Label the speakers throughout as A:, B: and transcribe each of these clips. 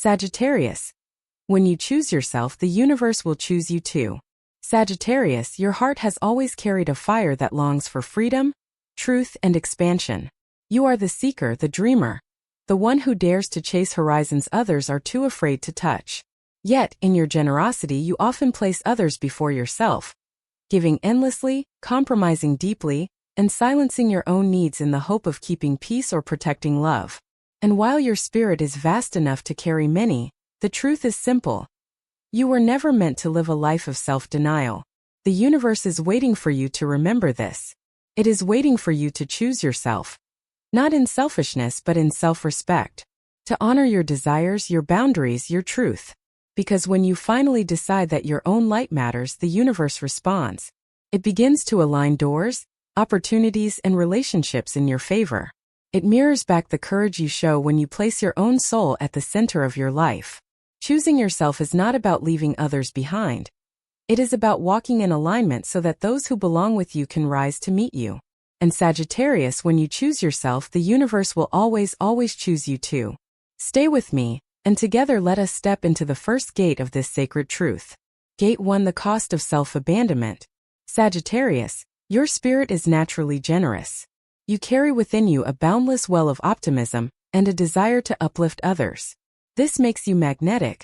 A: Sagittarius. When you choose yourself, the universe will choose you too. Sagittarius, your heart has always carried a fire that longs for freedom, truth, and expansion. You are the seeker, the dreamer, the one who dares to chase horizons others are too afraid to touch. Yet, in your generosity, you often place others before yourself, giving endlessly, compromising deeply, and silencing your own needs in the hope of keeping peace or protecting love. And while your spirit is vast enough to carry many, the truth is simple. You were never meant to live a life of self-denial. The universe is waiting for you to remember this. It is waiting for you to choose yourself. Not in selfishness but in self-respect. To honor your desires, your boundaries, your truth. Because when you finally decide that your own light matters, the universe responds. It begins to align doors, opportunities, and relationships in your favor. It mirrors back the courage you show when you place your own soul at the center of your life. Choosing yourself is not about leaving others behind. It is about walking in alignment so that those who belong with you can rise to meet you. And Sagittarius, when you choose yourself, the universe will always choose you too. Stay with me, and together let us step into the first gate of this sacred truth. Gate 1: the cost of self-abandonment. Sagittarius, your spirit is naturally generous. You carry within you a boundless well of optimism and a desire to uplift others. This makes you magnetic.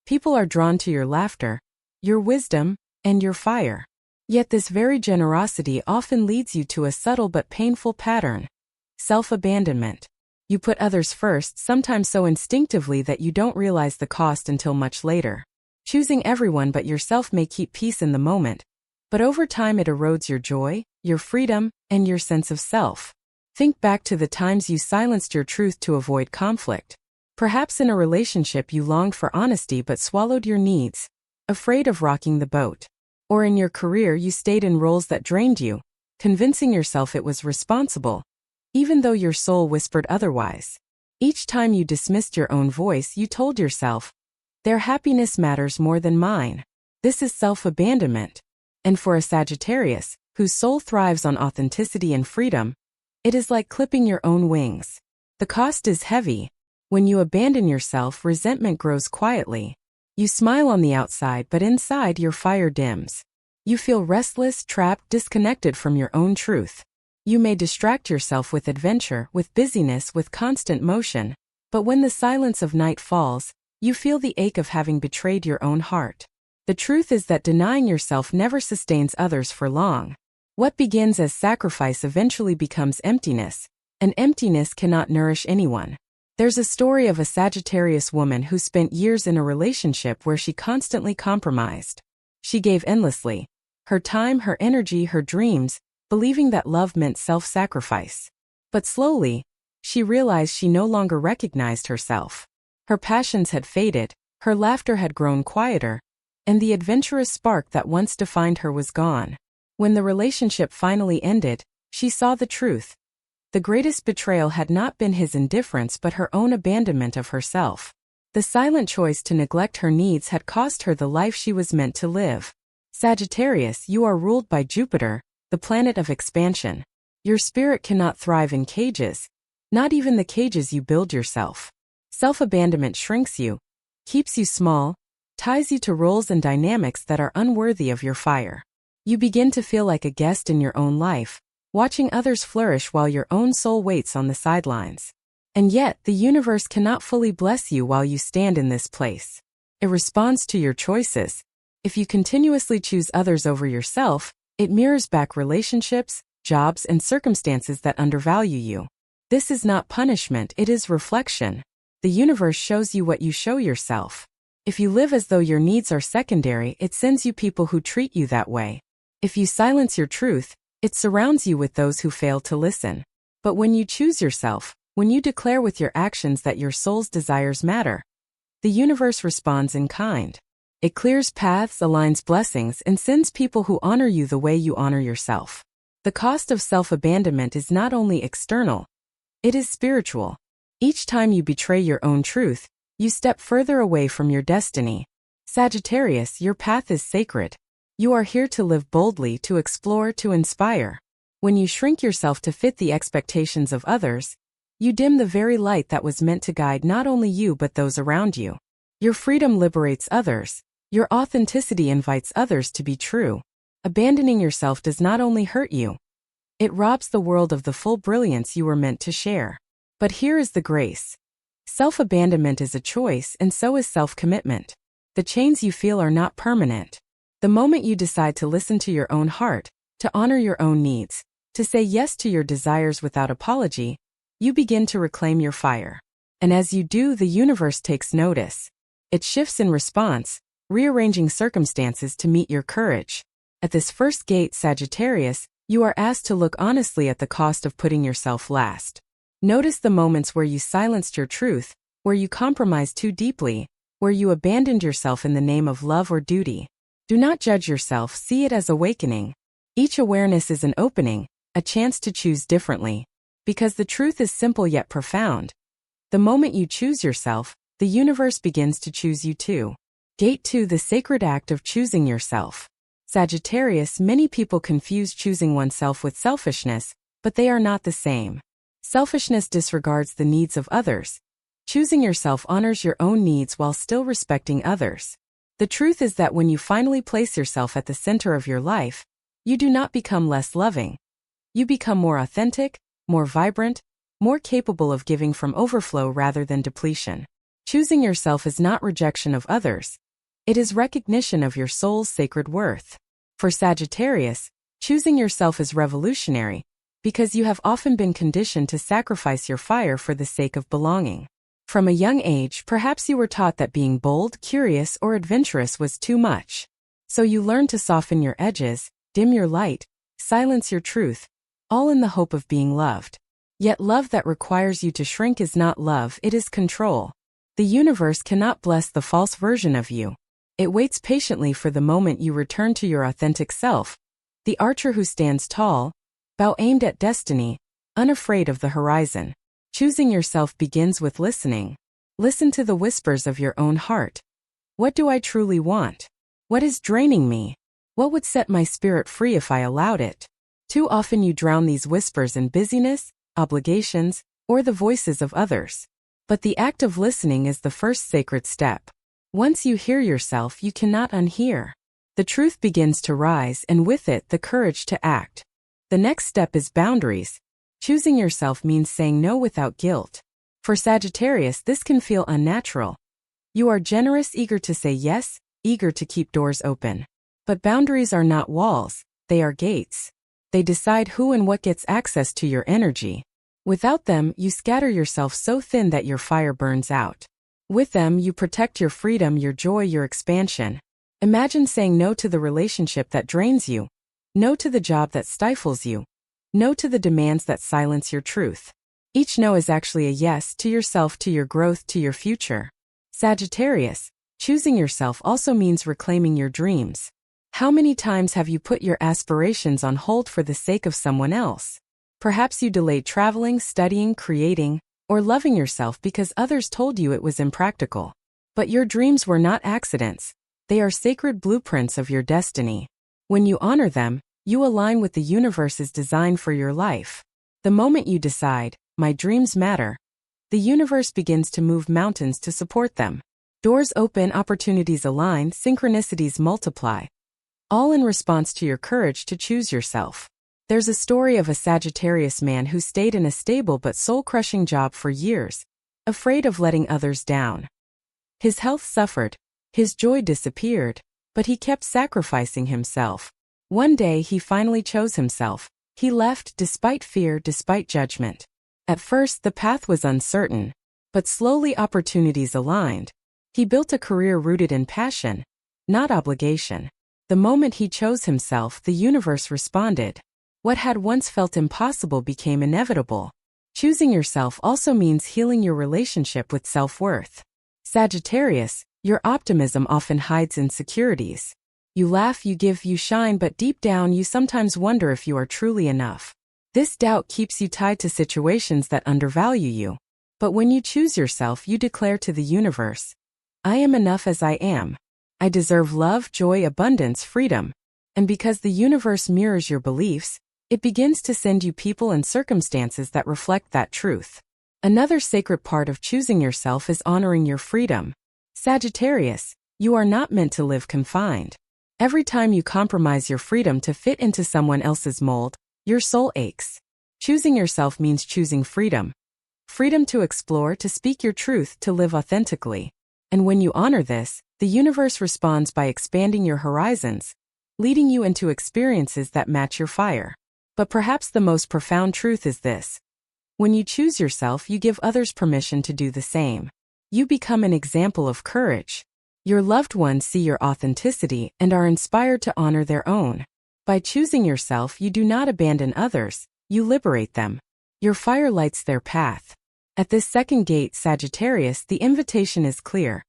A: People are drawn to your laughter, your wisdom, and your fire. Yet this very generosity often leads you to a subtle but painful pattern. Self-abandonment. You put others first, sometimes so instinctively that you don't realize the cost until much later. Choosing everyone but yourself may keep peace in the moment, but over time it erodes your joy, your freedom, and your sense of self. Think back to the times you silenced your truth to avoid conflict. Perhaps in a relationship you longed for honesty but swallowed your needs, afraid of rocking the boat. Or in your career you stayed in roles that drained you, convincing yourself it was responsible, even though your soul whispered otherwise. Each time you dismissed your own voice, you told yourself, their happiness matters more than mine. This is self-abandonment. And for a Sagittarius, whose soul thrives on authenticity and freedom, it is like clipping your own wings. The cost is heavy. When you abandon yourself, resentment grows quietly. You smile on the outside, but inside your fire dims. You feel restless, trapped, disconnected from your own truth. You may distract yourself with adventure, with busyness, with constant motion. But when the silence of night falls, you feel the ache of having betrayed your own heart. The truth is that denying yourself never sustains others for long. What begins as sacrifice eventually becomes emptiness, and emptiness cannot nourish anyone. There's a story of a Sagittarius woman who spent years in a relationship where she constantly compromised. She gave endlessly. Her time, her energy, her dreams, believing that love meant self-sacrifice. But slowly, she realized she no longer recognized herself. Her passions had faded, her laughter had grown quieter, and the adventurous spark that once defined her was gone. When the relationship finally ended, she saw the truth. The greatest betrayal had not been his indifference but her own abandonment of herself. The silent choice to neglect her needs had cost her the life she was meant to live. Sagittarius, you are ruled by Jupiter, the planet of expansion. Your spirit cannot thrive in cages, not even the cages you build yourself. Self-abandonment shrinks you, keeps you small, ties you to roles and dynamics that are unworthy of your fire. You begin to feel like a guest in your own life, watching others flourish while your own soul waits on the sidelines. And yet, the universe cannot fully bless you while you stand in this place. It responds to your choices. If you continuously choose others over yourself, it mirrors back relationships, jobs, and circumstances that undervalue you. This is not punishment, it is reflection. The universe shows you what you show yourself. If you live as though your needs are secondary, it sends you people who treat you that way. If you silence your truth, it surrounds you with those who fail to listen. But when you choose yourself, when you declare with your actions that your soul's desires matter, the universe responds in kind. It clears paths, aligns blessings, and sends people who honor you the way you honor yourself. The cost of self-abandonment is not only external, it is spiritual. Each time you betray your own truth, you step further away from your destiny. Sagittarius, your path is sacred. You are here to live boldly, to explore, to inspire. When you shrink yourself to fit the expectations of others, You dim the very light that was meant to guide not only you but those around you. Your freedom liberates others. Your authenticity invites others to be true. Abandoning yourself does not only hurt you, it robs the world of the full brilliance you were meant to share. But here is the grace. Self-abandonment is a choice, and so is self-commitment. The chains you feel are not permanent. The moment you decide to listen to your own heart, to honor your own needs, to say yes to your desires without apology, you begin to reclaim your fire. And as you do, the universe takes notice. It shifts in response, rearranging circumstances to meet your courage. At this first gate, Sagittarius, you are asked to look honestly at the cost of putting yourself last. Notice the moments where you silenced your truth, where you compromised too deeply, where you abandoned yourself in the name of love or duty. Do not judge yourself, see it as awakening. Each awareness is an opening, a chance to choose differently. Because the truth is simple yet profound. The moment you choose yourself, the universe begins to choose you too. Gate 2, the sacred act of choosing yourself. Sagittarius, many people confuse choosing oneself with selfishness, but they are not the same. Selfishness disregards the needs of others. Choosing yourself honors your own needs while still respecting others. The truth is that when you finally place yourself at the center of your life, you do not become less loving. You become more authentic, more vibrant, more capable of giving from overflow rather than depletion. Choosing yourself is not rejection of others. It is recognition of your soul's sacred worth. For Sagittarius, choosing yourself is revolutionary, because you have often been conditioned to sacrifice your fire for the sake of belonging. From a young age, perhaps you were taught that being bold, curious, or adventurous was too much. So you learned to soften your edges, dim your light, silence your truth, all in the hope of being loved. Yet love that requires you to shrink is not love, it is control. The universe cannot bless the false version of you. It waits patiently for the moment you return to your authentic self, the archer who stands tall, bow aimed at destiny, unafraid of the horizon. Choosing yourself begins with listening. Listen to the whispers of your own heart. What do I truly want? What is draining me? What would set my spirit free if I allowed it? Too often you drown these whispers in busyness, obligations, or the voices of others. But the act of listening is the first sacred step. Once you hear yourself, you cannot unhear. The truth begins to rise, and with it, the courage to act. The next step is boundaries. Choosing yourself means saying no without guilt. For Sagittarius, this can feel unnatural. You are generous, eager to say yes, eager to keep doors open. But boundaries are not walls, they are gates. They decide who and what gets access to your energy. Without them, you scatter yourself so thin that your fire burns out. With them, you protect your freedom, your joy, your expansion. Imagine saying no to the relationship that drains you, no to the job that stifles you, no to the demands that silence your truth. Each no is actually a yes to yourself, to your growth, to your future. Sagittarius, choosing yourself also means reclaiming your dreams. How many times have you put your aspirations on hold for the sake of someone else? Perhaps you delayed traveling, studying, creating, or loving yourself because others told you it was impractical. But your dreams were not accidents. They are sacred blueprints of your destiny. When you honor them, you align with the universe's design for your life. The moment you decide, my dreams matter, the universe begins to move mountains to support them. Doors open, opportunities align, synchronicities multiply. All in response to your courage to choose yourself. There's a story of a Sagittarius man who stayed in a stable but soul-crushing job for years, afraid of letting others down. His health suffered, his joy disappeared, but he kept sacrificing himself. One day he finally chose himself. He left despite fear, despite judgment. At first the path was uncertain, but slowly opportunities aligned. He built a career rooted in passion, not obligation. The moment he chose himself, the universe responded. What had once felt impossible became inevitable. Choosing yourself also means healing your relationship with self-worth. Sagittarius, your optimism often hides insecurities. You laugh, you give, you shine, but deep down you sometimes wonder if you are truly enough. This doubt keeps you tied to situations that undervalue you. But when you choose yourself, you declare to the universe, I am enough as I am. I deserve love, joy, abundance, freedom. And because the universe mirrors your beliefs, it begins to send you people and circumstances that reflect that truth. Another sacred part of choosing yourself is honoring your freedom. Sagittarius, you are not meant to live confined. Every time you compromise your freedom to fit into someone else's mold, your soul aches. Choosing yourself means choosing freedom. Freedom to explore, to speak your truth, to live authentically. And when you honor this, the universe responds by expanding your horizons, leading you into experiences that match your fire. But perhaps the most profound truth is this. When you choose yourself, you give others permission to do the same. You become an example of courage. Your loved ones see your authenticity and are inspired to honor their own. By choosing yourself, you do not abandon others, you liberate them. Your fire lights their path. At this second gate, Sagittarius, the invitation is clear.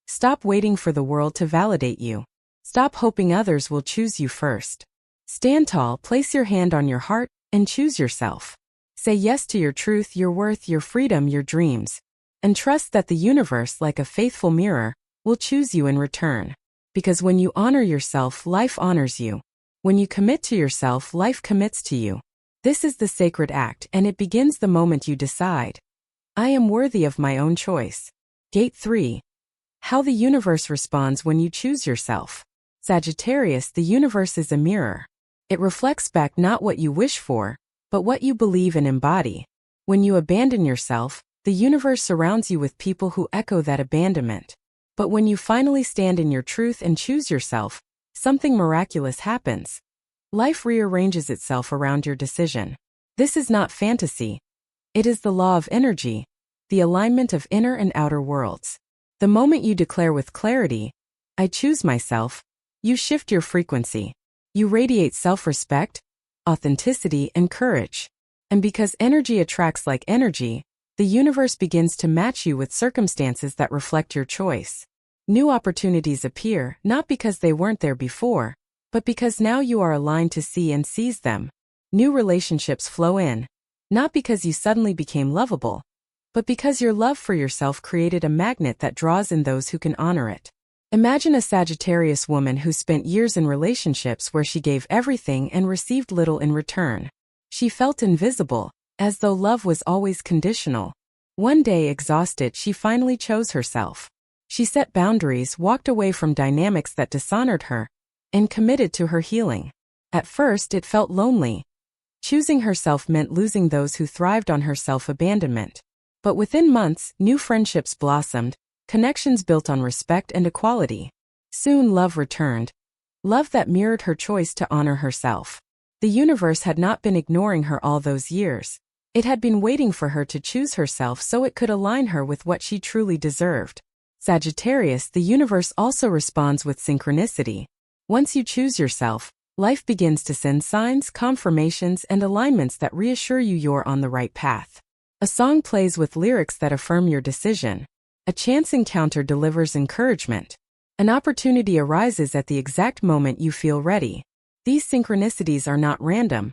A: Stop waiting for the world to validate you. Stop hoping others will choose you first. Stand tall, place your hand on your heart, and choose yourself. Say yes to your truth, your worth, your freedom, your dreams. And trust that the universe, like a faithful mirror, will choose you in return. Because when you honor yourself, life honors you. When you commit to yourself, life commits to you. This is the sacred act, and it begins the moment you decide. I am worthy of my own choice. Gate 3. How the universe responds when you choose yourself. Sagittarius, the universe is a mirror. It reflects back not what you wish for, but what you believe and embody. When you abandon yourself, the universe surrounds you with people who echo that abandonment. But when you finally stand in your truth and choose yourself, something miraculous happens. Life rearranges itself around your decision. This is not fantasy. It is the law of energy, the alignment of inner and outer worlds. The moment you declare with clarity, I choose myself, you shift your frequency. You radiate self-respect, authenticity, and courage. And because energy attracts like energy, the universe begins to match you with circumstances that reflect your choice. New opportunities appear, not because they weren't there before, but because now you are aligned to see and seize them. New relationships flow in, not because you suddenly became lovable, but because your love for yourself created a magnet that draws in those who can honor it. Imagine a Sagittarius woman who spent years in relationships where she gave everything and received little in return. She felt invisible, as though love was always conditional. One day, exhausted, she finally chose herself. She set boundaries, walked away from dynamics that dishonored her, and committed to her healing. At first, it felt lonely. Choosing herself meant losing those who thrived on her self-abandonment. But within months, new friendships blossomed, connections built on respect and equality. Soon love returned. Love that mirrored her choice to honor herself. The universe had not been ignoring her all those years. It had been waiting for her to choose herself so it could align her with what she truly deserved. Sagittarius, the universe also responds with synchronicity. Once you choose yourself, life begins to send signs, confirmations, and alignments that reassure you you're on the right path. A song plays with lyrics that affirm your decision. A chance encounter delivers encouragement. An opportunity arises at the exact moment you feel ready. These synchronicities are not random.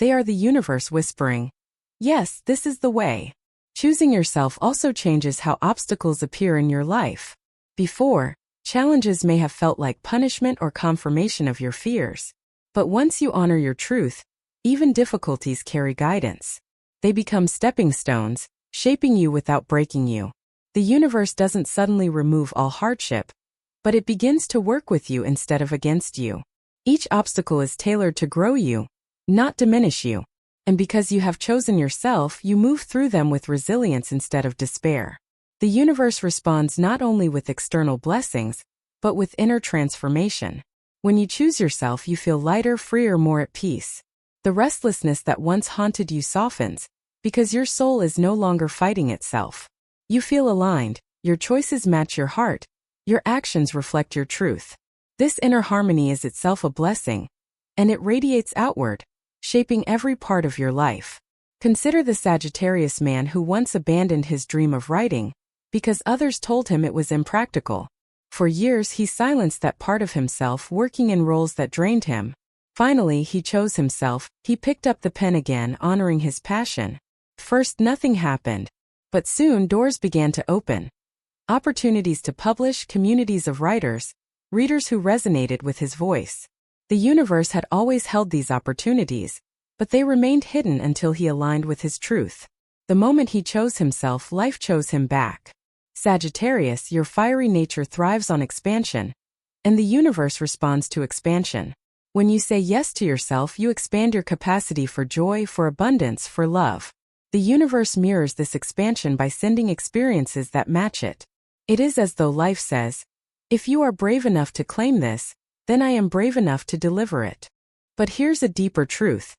A: They are the universe whispering, yes, this is the way. Choosing yourself also changes how obstacles appear in your life. Before, challenges may have felt like punishment or confirmation of your fears. But once you honor your truth, even difficulties carry guidance. They become stepping stones, shaping you without breaking you. The universe doesn't suddenly remove all hardship, but it begins to work with you instead of against you. Each obstacle is tailored to grow you, not diminish you. And because you have chosen yourself, you move through them with resilience instead of despair. The universe responds not only with external blessings, but with inner transformation. When you choose yourself, you feel lighter, freer, more at peace. The restlessness that once haunted you softens, because your soul is no longer fighting itself. You feel aligned, your choices match your heart, your actions reflect your truth. This inner harmony is itself a blessing, and it radiates outward, shaping every part of your life. Consider the Sagittarius man who once abandoned his dream of writing, because others told him it was impractical. For years he silenced that part of himself, working in roles that drained him. Finally, he chose himself, he picked up the pen again, honoring his passion. First, nothing happened. But soon doors began to open. Opportunities to publish, communities of writers, readers who resonated with his voice. The universe had always held these opportunities, but they remained hidden until he aligned with his truth. The moment he chose himself, life chose him back. Sagittarius, your fiery nature thrives on expansion, and the universe responds to expansion. When you say yes to yourself, you expand your capacity for joy, for abundance, for love. The universe mirrors this expansion by sending experiences that match it. It is as though life says, if you are brave enough to claim this, then I am brave enough to deliver it. But here's a deeper truth.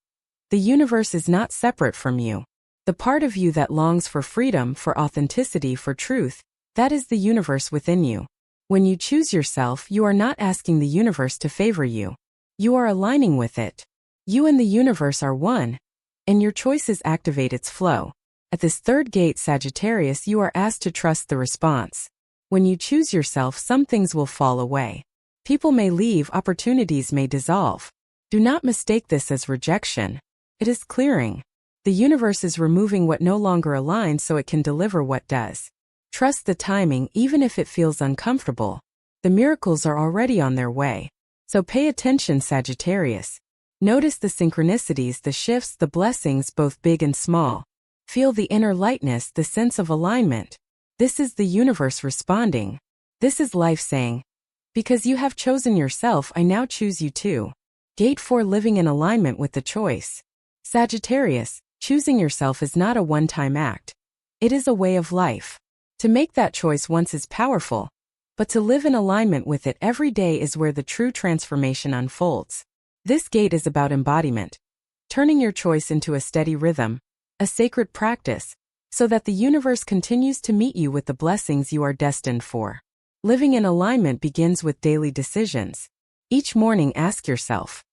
A: The universe is not separate from you. The part of you that longs for freedom, for authenticity, for truth, that is the universe within you. When you choose yourself, you are not asking the universe to favor you. You are aligning with it. You and the universe are one, and your choices activate its flow. At this third gate, Sagittarius, you are asked to trust the response. When you choose yourself, some things will fall away. People may leave, opportunities may dissolve. Do not mistake this as rejection. It is clearing. The universe is removing what no longer aligns so it can deliver what does. Trust the timing, even if it feels uncomfortable. The miracles are already on their way. So pay attention, Sagittarius. Notice the synchronicities, the shifts, the blessings, both big and small. Feel the inner lightness, the sense of alignment. This is the universe responding. This is life saying, because you have chosen yourself, I now choose you too. Gate 4, living in alignment with the choice. Sagittarius, choosing yourself is not a one-time act. It is a way of life. To make that choice once is powerful, but to live in alignment with it every day is where the true transformation unfolds. This gate is about embodiment, turning your choice into a steady rhythm, a sacred practice, so that the universe continues to meet you with the blessings you are destined for. Living in alignment begins with daily decisions. Each morning ask yourself,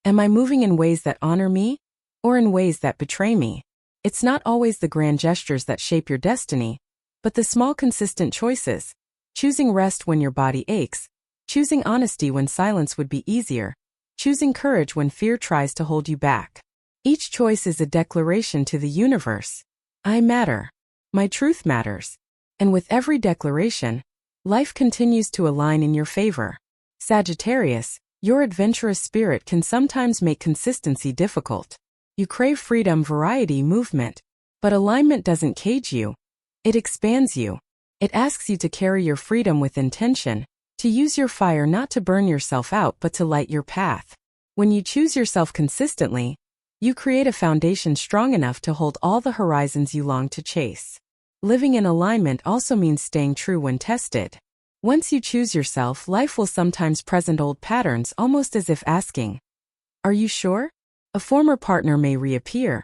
A: am I moving in ways that honor me, or in ways that betray me? It's not always the grand gestures that shape your destiny, but the small consistent choices. Choosing rest when your body aches, choosing honesty when silence would be easier, choosing courage when fear tries to hold you back. Each choice is a declaration to the universe. I matter. My truth matters. And with every declaration, life continues to align in your favor. Sagittarius, your adventurous spirit can sometimes make consistency difficult. You crave freedom, variety, movement. But alignment doesn't cage you. It expands you. It asks you to carry your freedom with intention, to use your fire not to burn yourself out but to light your path. When you choose yourself consistently, you create a foundation strong enough to hold all the horizons you long to chase. Living in alignment also means staying true when tested. Once you choose yourself, life will sometimes present old patterns, almost as if asking, are you sure? A former partner may reappear,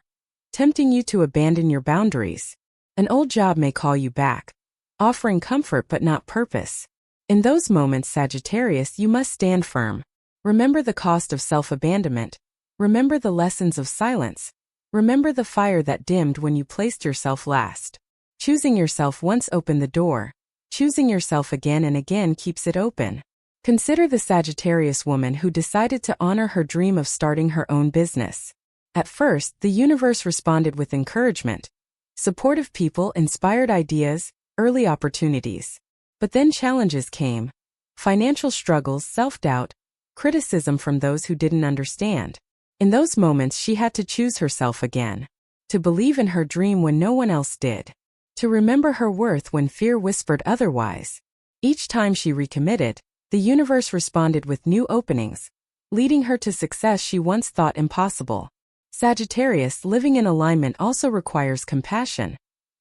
A: tempting you to abandon your boundaries. An old job may call you back, offering comfort but not purpose. In those moments, Sagittarius, you must stand firm. Remember the cost of self-abandonment. Remember the lessons of silence. Remember the fire that dimmed when you placed yourself last. Choosing yourself once opened the door. Choosing yourself again and again keeps it open. Consider the Sagittarius woman who decided to honor her dream of starting her own business. At first, the universe responded with encouragement. Supportive people, inspired ideas, early opportunities. But then challenges came. Financial struggles, self-doubt, criticism from those who didn't understand. In those moments, she had to choose herself again. To believe in her dream when no one else did. To remember her worth when fear whispered otherwise. Each time she recommitted, the universe responded with new openings, leading her to success she once thought impossible. Sagittarius, living in alignment also requires compassion.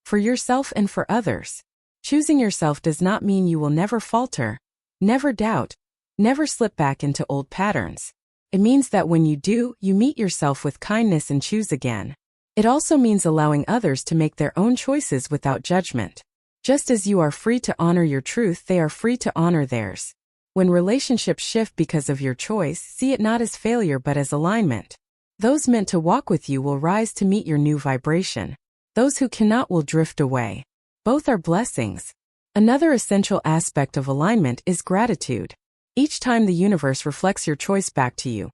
A: For yourself and for others. Choosing yourself does not mean you will never falter, never doubt, never slip back into old patterns. It means that when you do, you meet yourself with kindness and choose again. It also means allowing others to make their own choices without judgment. Just as you are free to honor your truth, they are free to honor theirs. When relationships shift because of your choice, see it not as failure but as alignment. Those meant to walk with you will rise to meet your new vibration. Those who cannot will drift away. Both are blessings. Another essential aspect of alignment is gratitude. Each time the universe reflects your choice back to you,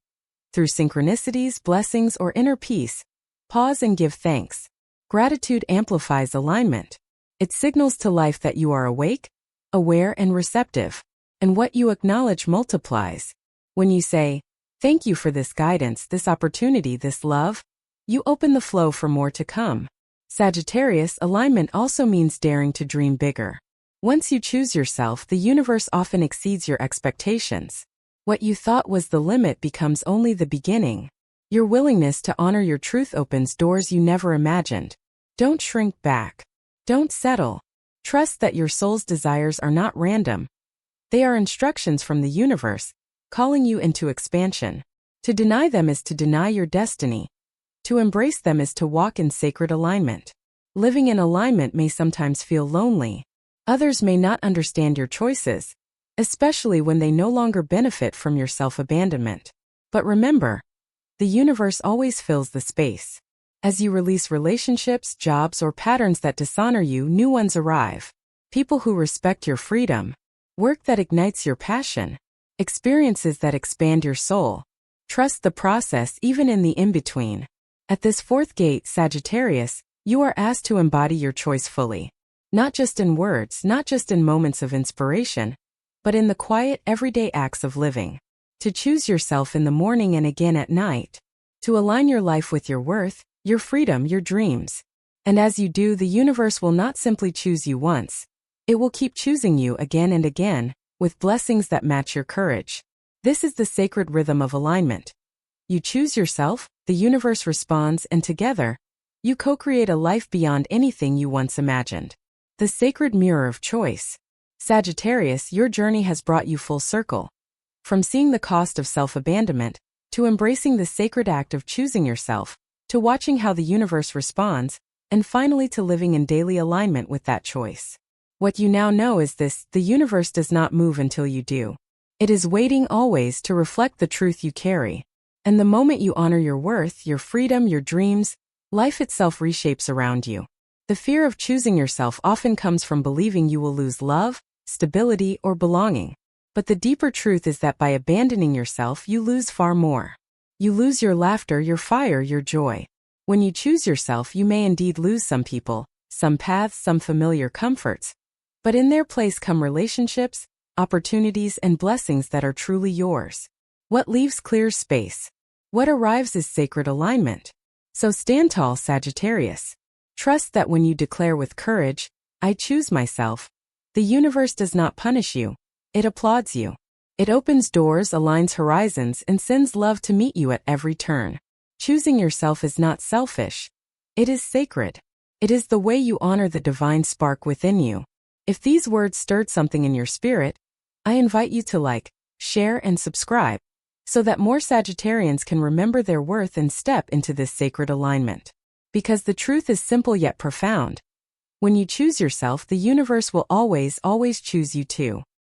A: through synchronicities, blessings, or inner peace, pause and give thanks. Gratitude amplifies alignment. It signals to life that you are awake, aware, and receptive. And what you acknowledge multiplies. When you say, thank you for this guidance, this opportunity, this love, you open the flow for more to come. Sagittarius alignment also means daring to dream bigger. Once you choose yourself, the universe often exceeds your expectations. What you thought was the limit becomes only the beginning. Your willingness to honor your truth opens doors you never imagined. Don't shrink back. Don't settle. Trust that your soul's desires are not random. They are instructions from the universe, calling you into expansion. To deny them is to deny your destiny. To embrace them is to walk in sacred alignment. Living in alignment may sometimes feel lonely. Others may not understand your choices, especially when they no longer benefit from your self-abandonment. But remember, the universe always fills the space. As you release relationships, jobs, or patterns that dishonor you, new ones arrive. People who respect your freedom, work that ignites your passion, experiences that expand your soul. Trust the process even in the in-between. At this fourth gate, Sagittarius, you are asked to embody your choice fully. Not just in words, not just in moments of inspiration, but in the quiet, everyday acts of living. To choose yourself in the morning and again at night. To align your life with your worth, your freedom, your dreams. And as you do, the universe will not simply choose you once. It will keep choosing you again and again, with blessings that match your courage. This is the sacred rhythm of alignment. You choose yourself, the universe responds, and together, you co-create a life beyond anything you once imagined. The sacred mirror of choice. Sagittarius, your journey has brought you full circle. From seeing the cost of self-abandonment, to embracing the sacred act of choosing yourself, to watching how the universe responds, and finally to living in daily alignment with that choice. What you now know is this: the universe does not move until you do. It is waiting always to reflect the truth you carry. And the moment you honor your worth, your freedom, your dreams, life itself reshapes around you. The fear of choosing yourself often comes from believing you will lose love, stability, or belonging. But the deeper truth is that by abandoning yourself, you lose far more. You lose your laughter, your fire, your joy. When you choose yourself, you may indeed lose some people, some paths, some familiar comforts. But in their place come relationships, opportunities, and blessings that are truly yours. What leaves clears space. What arrives is sacred alignment. So stand tall, Sagittarius. Trust that when you declare with courage, "I choose myself," the universe does not punish you. It applauds you. It opens doors, aligns horizons, and sends love to meet you at every turn. Choosing yourself is not selfish. It is sacred. It is the way you honor the divine spark within you. If these words stirred something in your spirit, I invite you to like, share, and subscribe, so that more Sagittarians can remember their worth and step into this sacred alignment. Because the truth is simple yet profound. When you choose yourself, the universe will always, always choose you too.